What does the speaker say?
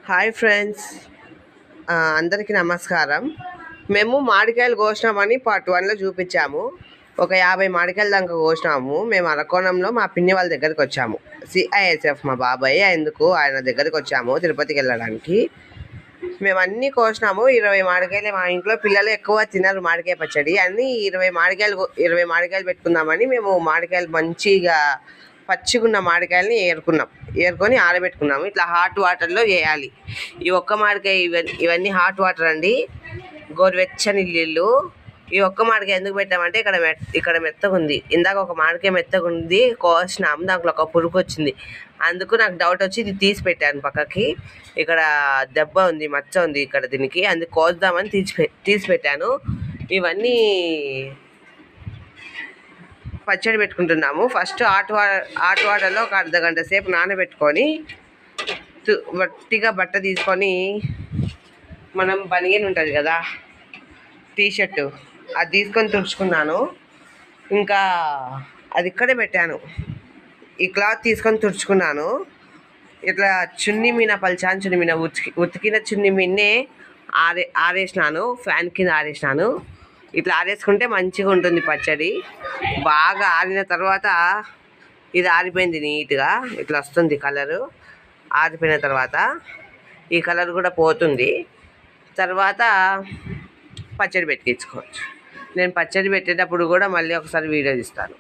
Hi friends, అందరికీ నమస్కారం. మేము మామిడికాయలు కోసినామని పార్ట్ 1లో చూపించాము. ఒక 50 మామిడికాయల దాకా కోసినాము. మేము అరకోణంలో మా పిన్ని వాళ్ళ దగ్గరికి వచ్చాము. సిఐఎస్ఎఫ్ మా బాబాయ్, ఎందుకు ఆయన దగ్గరికి వచ్చాము తిరుపతికి వెళ్ళడానికి. మేము అన్నీ కోసినాము. 20 మామిడికాయలు. మా ఇంట్లో పిల్లలు ఎక్కువ తినరు మామిడికాయ పచ్చడి. అన్నీ 20 మామిడికాయలు పెట్టుకుందామని మేము మామిడికాయలు మంచిగా పచ్చిగున్న మామిడికాయలని ఏరుకొని ఆరబెట్టుకున్నాము. ఇట్లా హాట్ వాటర్లో వేయాలి. ఈ ఒక్క మామిడికాయ ఇవన్నీ హాట్ వాటర్ అండి, గోరువెచ్చని నీళ్ళు. ఈ ఒక్క మామిడికాయ ఎందుకు పెట్టామంటే ఇక్కడ మెత్తగా ఉంది. ఇందాక ఒక మామిడికాయ మెత్తగా ఉంది, కోసినాము, దాంట్లో ఒక పురుగు వచ్చింది. అందుకు నాకు డౌట్ వచ్చి ఇది తీసి పెట్టాను పక్కకి. ఇక్కడ దెబ్బ ఉంది, మచ్చ ఉంది ఇక్కడ దీనికి, అందుకు కోద్దామని తీసి పెట్టాను. ఇవన్నీ పచ్చడి పెట్టుకుంటున్నాము. ఫస్ట్ హాట్ వాటర్లో ఒక అర్ధగంట సేపు నానబెట్టుకొని వట్టిగా బట్ట తీసుకొని, మనం బనియన్ ఉంటుంది కదా టీషర్టు, అది తీసుకొని తుడుచుకున్నాను. ఇంకా అది ఇక్కడే పెట్టాను. ఈ క్లాత్ తీసుకొని తుడుచుకున్నాను. ఇట్లా చున్నీ మీన పల్చాను, చున్నీ మీన ఉతికిన చున్నీ మీన్నే ఆరేసినాను, ఫ్యాన్ కింద ఆరేసినాను. ఇట్లా ఆరేసుకుంటే మంచిగా ఉంటుంది పచ్చడి. బాగా ఆరిన తర్వాత ఇది ఆరిపోయింది, నీట్గా ఇట్లా వస్తుంది కలరు. ఆరిపోయిన తర్వాత ఈ కలర్ కూడా పోతుంది. తర్వాత పచ్చడి పెట్టించుకోవచ్చు. నేను పచ్చడి పెట్టేటప్పుడు కూడా మళ్ళీ ఒకసారి వీడియో తీస్తాను.